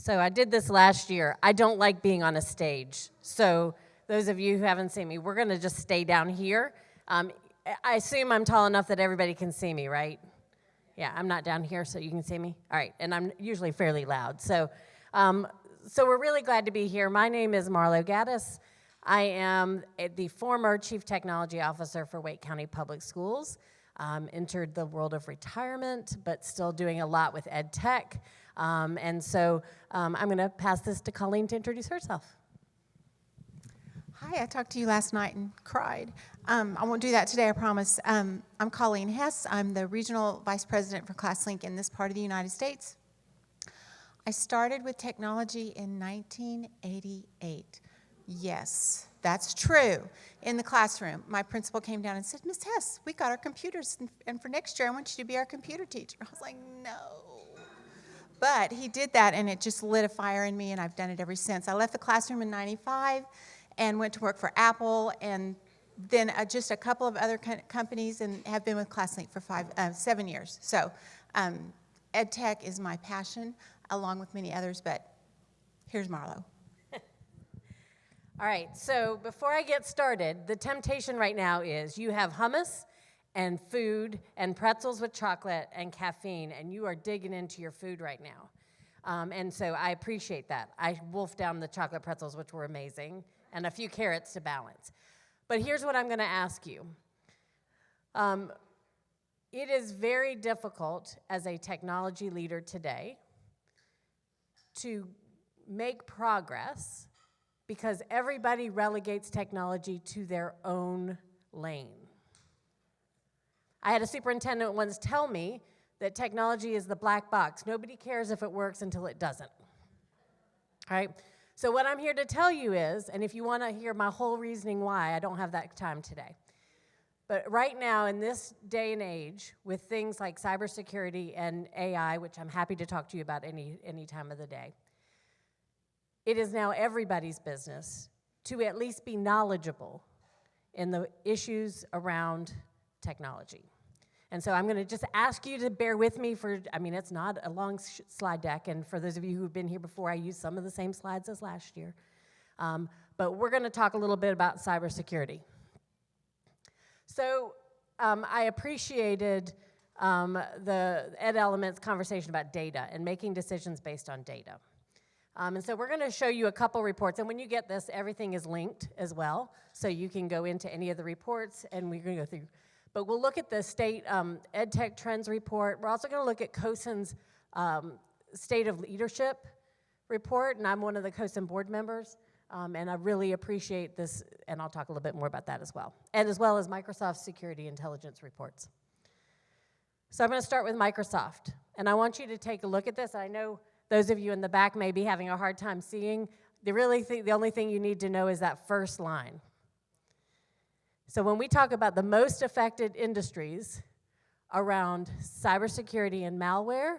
So I did this last year. I don't like being on a stage. So those of you who haven't seen me, we're going to just stay down here. I assume I'm tall enough that everybody can see me, right? Yeah, I'm not down here, so you can see me. All right, and I'm usually fairly loud. So we're really glad to be here. My name is Marlo Gaddis. I am the former Chief Technology Officer for Wake County Public Schools. Entered the world of retirement, but still doing a lot with ed tech. I'm going to pass this to Colleen to introduce herself. Hi, I talked to you last night and cried. I won't do that today, I promise. I'm Colleen Hess. I'm the Regional Vice President for ClassLink in this part of the United States. I started with technology in 1988. Yes, that's true. In the classroom, my principal came down and said, Miss Hess, we got our computers, and for next year, I want you to be our computer teacher. I was like, no. But he did that, and it just lit a fire in me, and I've done it ever since. I left the classroom in '95 and went to work for Apple, and then just a couple of other companies, and have been with ClassLink for 7 years. So ed tech is my passion, along with many others, but here's Marlo. All right, so before I get started, the temptation right now is you have hummus and food and pretzels with chocolate and caffeine, and you are digging into your food right now. And so I appreciate that. I wolfed down the chocolate pretzels, which were amazing, and a few carrots to balance. But here's what I'm going to ask you. It is very difficult as a technology leader today to make progress because everybody relegates technology to their own lane. I had a superintendent once tell me that technology is the black box. Nobody cares if it works until it doesn't. All right? So what I'm here to tell you is, and if you want to hear my whole reasoning why, I don't have that time today. But right now, in this day and age, with things like cybersecurity and AI, which I'm happy to talk to you about any time of the day, it is now everybody's business to at least be knowledgeable in the issues around technology. And so I'm going to just ask you to bear with me for, it's not a long slide deck, and for those of you who've been here before, I used some of the same slides as last year. But we're going to talk a little bit about cybersecurity. So I appreciated the Ed Elements conversation about data and making decisions based on data. And so we're going to show you a couple reports, and when you get this, everything is linked as well, so you can go into any of the reports, and we're going to go through. But we'll look at the state EdTech Trends report. We're also going to look at CoSN's State of Leadership report, and I'm one of the CoSN board members, and I really appreciate this, and I'll talk a little bit more about that as well, and as well as Microsoft's Security Intelligence reports. So I'm going to start with Microsoft, and I want you to take a look at this. I know those of you in the back may be having a hard time seeing. The only thing you need to know is that first line. So when we talk about the most affected industries around cybersecurity and malware,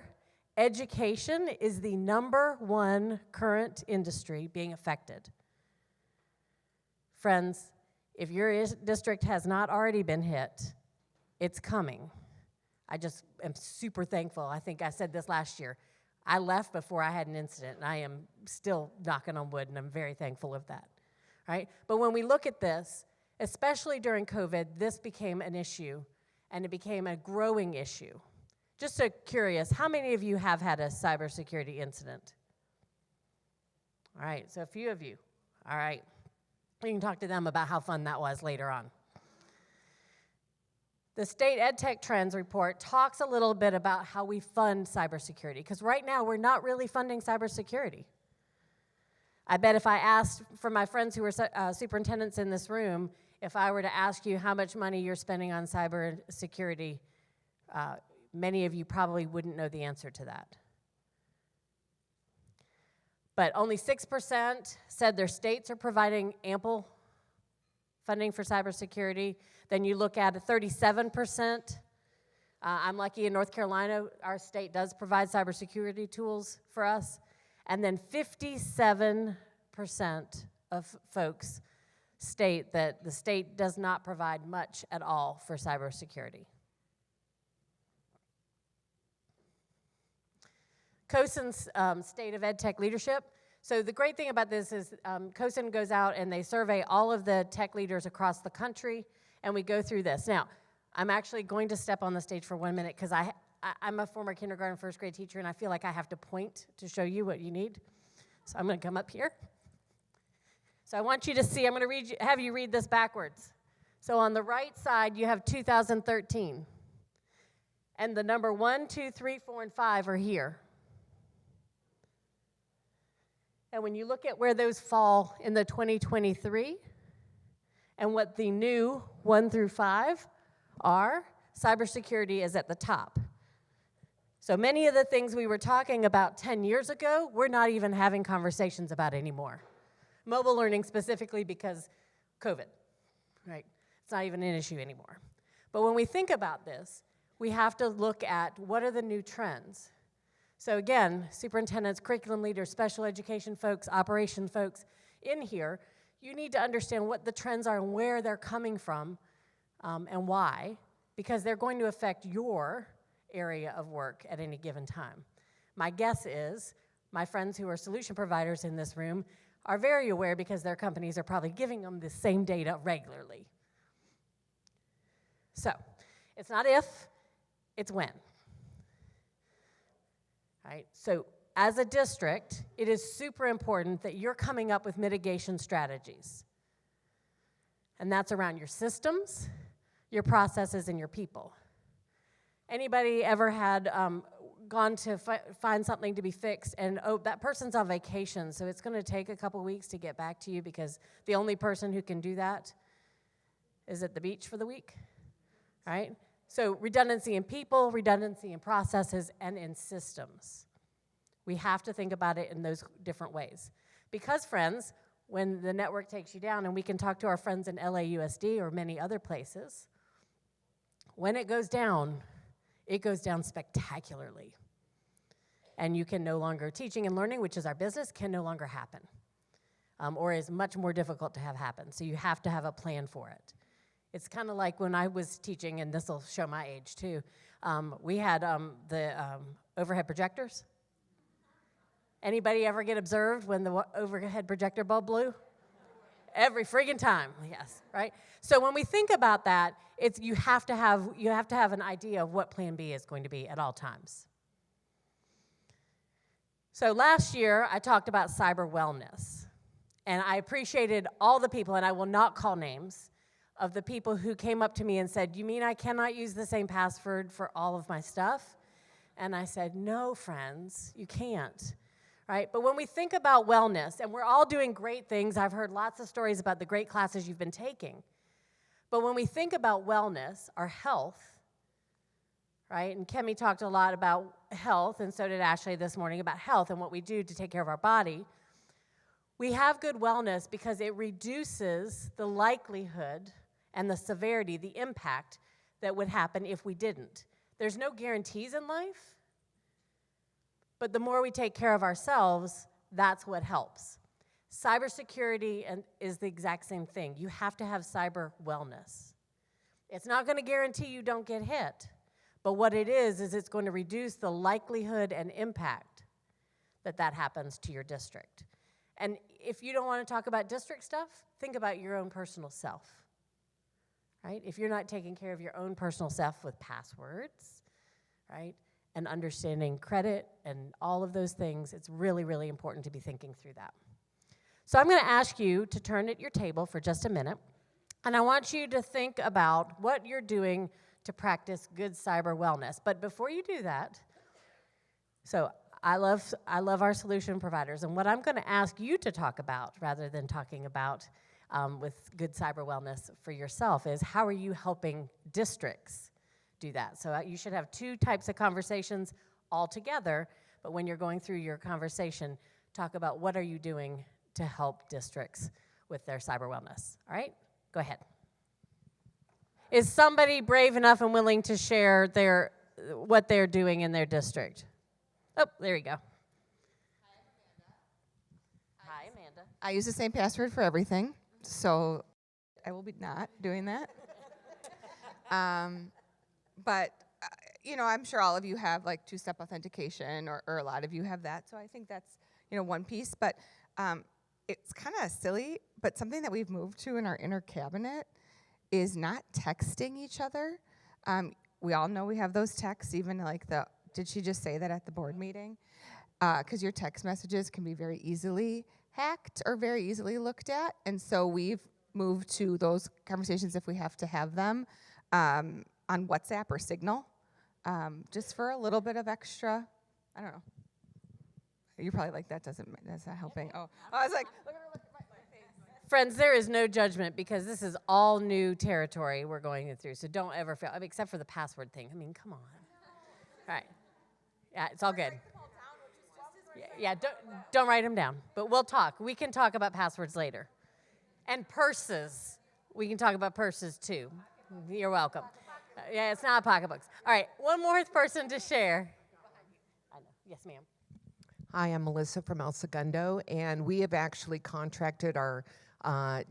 education is the #1 current industry being affected. Friends, if your district has not already been hit, it's coming. I just am super thankful. I think I said this last year. I left before I had an incident, and I am still knocking on wood, and I'm very thankful of that. Right? But when we look at this, especially during COVID, this became an issue, and it became a growing issue. Just so curious, how many of you have had a cybersecurity incident? All right, so a few of you. All right. You can talk to them about how fun that was later on. The State EdTech Trends report talks a little bit about how we fund cybersecurity, because right now we're not really funding cybersecurity. I bet if I asked for my friends who are superintendents in this room, if I were to ask you how much money you're spending on cybersecurity, many of you probably wouldn't know the answer to that. But only 6% said their states are providing ample funding for cybersecurity. Then you look at 37%. I'm lucky in North Carolina, our state does provide cybersecurity tools for us. And then 57% of folks state that the state does not provide much at all for cybersecurity. CoSN's State of Ed Tech Leadership. So the great thing about this is CoSN goes out and they survey all of the tech leaders across the country, and we go through this. Now, I'm actually going to step on the stage for 1 minute because I'm a former kindergarten, first grade teacher, and I feel like I have to point to show you what you need. So I'm going to come up here. So I want you to see, I'm going to have you read this backwards. So on the right side, you have 2013. And the number 1, 2, 3, 4, and 5 are here. And when you look at where those fall in the 2023 and what the new 1 through 5 are, cybersecurity is at the top. So many of the things we were talking about 10 years ago, we're not even having conversations about anymore. Mobile learning specifically because COVID, right? It's not even an issue anymore. But when we think about this, we have to look at what are the new trends. So again, superintendents, curriculum leaders, special education folks, operation folks in here, you need to understand what the trends are and where they're coming from and why, because they're going to affect your area of work at any given time. My guess is my friends who are solution providers in this room are very aware because their companies are probably giving them the same data regularly. So it's not if, it's when. Right? So as a district, it is super important that you're coming up with mitigation strategies. And that's around your systems, your processes, and your people. Anybody ever had gone to find something to be fixed and, oh, that person's on vacation, so it's going to take a couple weeks to get back to you because the only person who can do that is at the beach for the week, right? So redundancy in people, redundancy in processes, and in systems. We have to think about it in those different ways. Because, friends, when the network takes you down, and we can talk to our friends in LAUSD or many other places, when it goes down spectacularly. And you can no longer, teaching and learning, which is our business, can no longer happen. Or is much more difficult to have happen. So you have to have a plan for it. It's kind of like when I was teaching, and this will show my age too, we had the overhead projectors. Anybody ever get observed when the overhead projector bulb blew? Every friggin' time, yes, right? So when we think about that, you have to have an idea of what Plan B is going to be at all times. So last year, I talked about cyber wellness, and I appreciated all the people, and I will not call names, of the people who came up to me and said, "You mean I cannot use the same password for all of my stuff?" And I said, "No, friends, you can't." Right? But when we think about wellness, and we're all doing great things, I've heard lots of stories about the great classes you've been taking. But when we think about wellness, our health, right? And Kemi talked a lot about health, and so did Ashley this morning about health and what we do to take care of our body. We have good wellness because it reduces the likelihood and the severity, the impact that would happen if we didn't. There's no guarantees in life. But the more we take care of ourselves, that's what helps. Cybersecurity is the exact same thing. You have to have cyber wellness. It's not going to guarantee you don't get hit, but what it is it's going to reduce the likelihood and impact that happens to your district. And if you don't want to talk about district stuff, think about your own personal self, right? If you're not taking care of your own personal self with passwords, right? And understanding credit and all of those things, it's really, really important to be thinking through that. So I'm going to ask you to turn at your table for just a minute, and I want you to think about what you're doing to practice good cyber wellness. But before you do that, so I love our solution providers, and what I'm going to ask you to talk about, rather than talking about with good cyber wellness for yourself, is how are you helping districts do that? So you should have two types of conversations all together, but when you're going through your conversation, talk about what are you doing to help districts with their cyber wellness. All right? Go ahead. Is somebody brave enough and willing to share what they're doing in their district? Oh, there you go. Hi, Amanda. I use the same password for everything, so I will be not doing that. But, I'm sure all of you have like two-step authentication, or a lot of you have that. So I think that's, one piece. But it's kind of silly, but something that we've moved to in our inner cabinet is not texting each other. We all know we have those texts, even like did she just say that at the board meeting? Because your text messages can be very easily hacked or very easily looked at. And so we've moved to those conversations, if we have to have them, on WhatsApp or Signal, just for a little bit of extra, I don't know. You're probably like, that's not helping. Oh, I was like, look at my face. Friends, there is no judgment because this is all new territory we're going through. So don't ever feel, except for the password thing. I mean, come on. All right. Yeah, it's all good. Yeah, don't write them down. But we'll talk. We can talk about passwords later. And purses. We can talk about purses too. You're welcome. Yeah, it's not pocketbooks. All right, one more person to share. I know. Yes, ma'am. Hi, I'm Melissa from El Segundo, and we have actually contracted our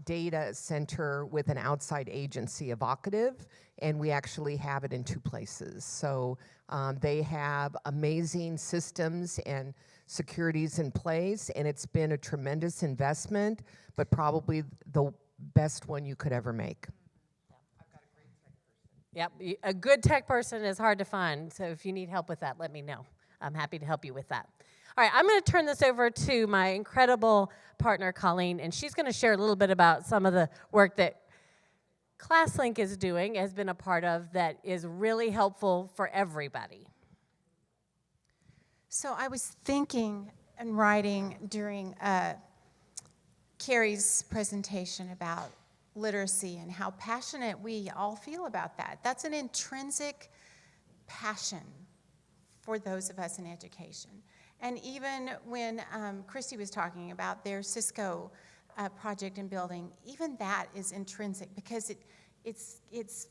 data center with an outside agency, Evocative, and we actually have it in 2 places. So they have amazing systems and securities in place, and it's been a tremendous investment, but probably the best one you could ever make. Yep, a good tech person is hard to find, so if you need help with that, let me know. I'm happy to help you with that. All right, I'm going to turn this over to my incredible partner, Colleen, and she's going to share a little bit about some of the work that ClassLink is doing, has been a part of, that is really helpful for everybody. So I was thinking and writing during Carrie's presentation about literacy and how passionate we all feel about that. That's an intrinsic passion for those of us in education. And even when Christy was talking about their Cisco project and building, even that is intrinsic because it's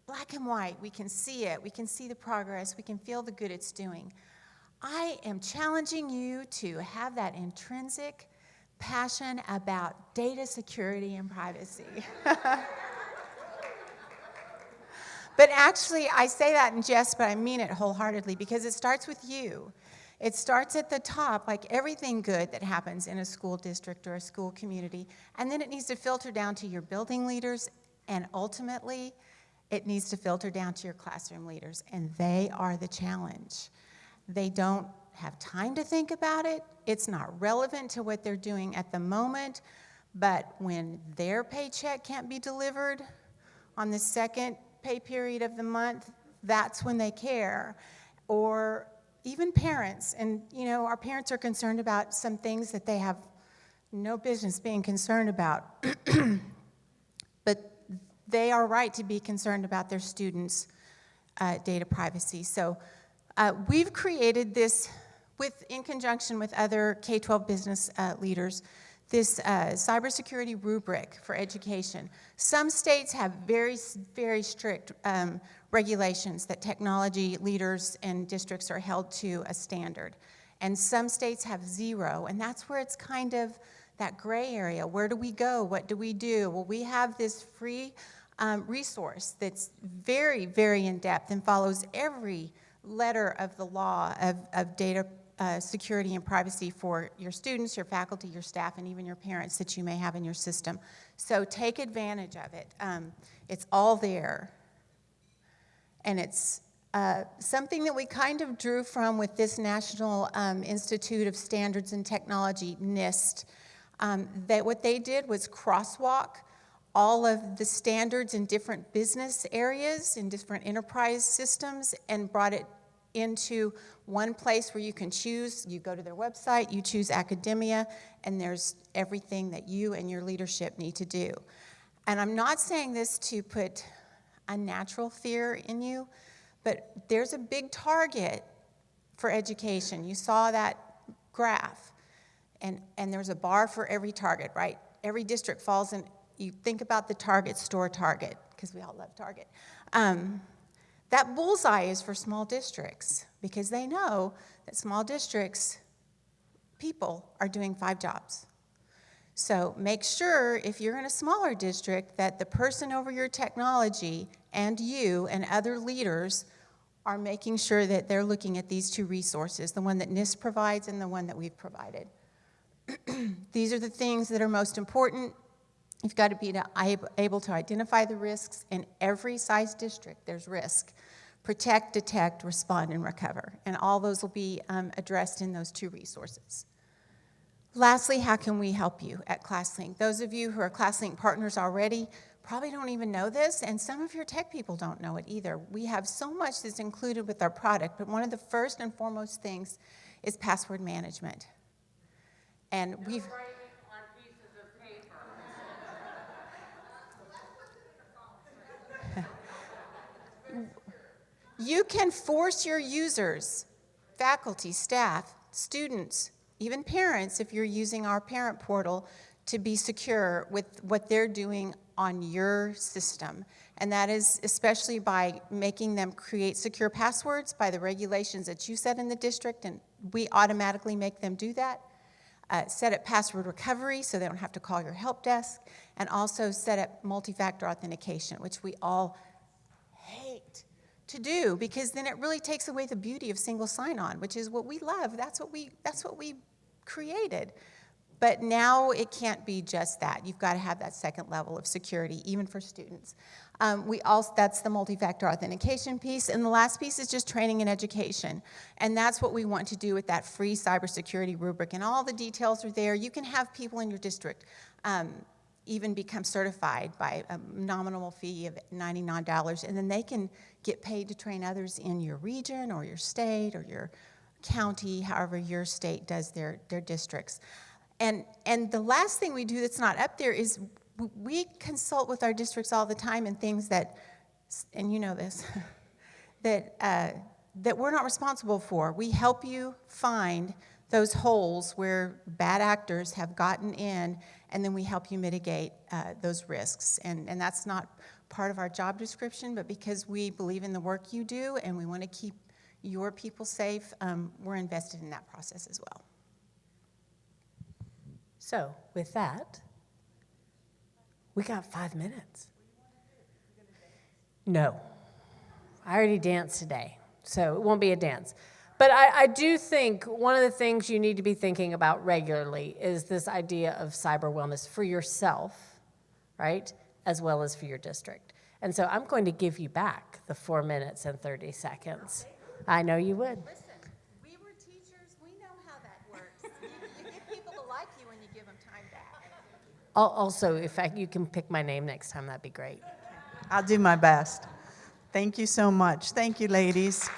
black and white. We can see it. We can see the progress. We can feel the good it's doing. I am challenging you to have that intrinsic passion about data security and privacy. But actually, I say that in jest, but I mean it wholeheartedly because it starts with you. It starts at the top, like everything good that happens in a school district or a school community, and then it needs to filter down to your building leaders, and ultimately, it needs to filter down to your classroom leaders, and they are the challenge. They don't have time to think about it. It's not relevant to what they're doing at the moment, but when their paycheck can't be delivered on the second pay period of the month, that's when they care. Or even parents, and our parents are concerned about some things that they have no business being concerned about. But they are right to be concerned about their students' data privacy. So we've created this in conjunction with other K-12 business leaders, this cybersecurity rubric for education. Some states have very, very strict regulations that technology leaders and districts are held to a standard. And some states have 0, and that's where it's kind of that gray area. Where do we go? What do we do? Well, we have this free resource that's very, very in-depth and follows every letter of the law of data security and privacy for your students, your faculty, your staff, and even your parents that you may have in your system. So take advantage of it. It's all there. And it's something that we kind of drew from with this National Institute of Standards and Technology, NIST, that what they did was crosswalk all of the standards in different business areas, in different enterprise systems, and brought it into one place where you can choose. You go to their website, you choose academia, and there's everything that you and your leadership need to do. And I'm not saying this to put unnatural fear in you, but there's a big target for education. You saw that graph, and there's a bar for every target, right? Every district falls in. You think about the Target store target, because we all love Target. That bullseye is for small districts because they know that small districts, people are doing 5 jobs. So make sure if you're in a smaller district that the person over your technology and you and other leaders are making sure that they're looking at these two resources, the one that NIST provides and the one that we've provided. These are the things that are most important. You've got to be able to identify the risks. In every size district, there's risk. Protect, detect, respond, and recover. And all those will be addressed in those two resources. Lastly, how can we help you at ClassLink? Those of you who are ClassLink partners already probably don't even know this, and some of your tech people don't know it either. We have so much that's included with our product, but one of the first and foremost things is password management. And we've... You can force your users, faculty, staff, students, even parents, if you're using our parent portal, to be secure with what they're doing on your system. And that is especially by making them create secure passwords by the regulations that you set in the district, and we automatically make them do that. Set up password recovery so they don't have to call your help desk, and also set up multi-factor authentication, which we all hate to do, because then it really takes away the beauty of single sign-on, which is what we love. That's what we created. But now it can't be just that. You've got to have that second level of security, even for students. That's the multi-factor authentication piece. And the last piece is just training and education. And that's what we want to do with that free cybersecurity rubric. And all the details are there. You can have people in your district even become certified by a nominal fee of $99, and then they can get paid to train others in your region or your state or your county, however your state does their districts. And the last thing we do that's not up there is we consult with our districts all the time in things that, and you know this, that we're not responsible for. We help you find those holes where bad actors have gotten in, and then we help you mitigate those risks. And that's not part of our job description, but because we believe in the work you do and we want to keep your people safe, we're invested in that process as well. So with that, we got 5 minutes. No, I already danced today, so it won't be a dance. But I do think one of the things you need to be thinking about regularly is this idea of cyber wellness for yourself, right, as well as for your district. And so I'm going to give you back the 4 minutes and 30 seconds. I know you would. Listen, we were teachers. We know how that works. You get people to like you when you give them time back. Also, if you can pick my name next time, that'd be great. I'll do my best. Thank you so much. Thank you, ladies.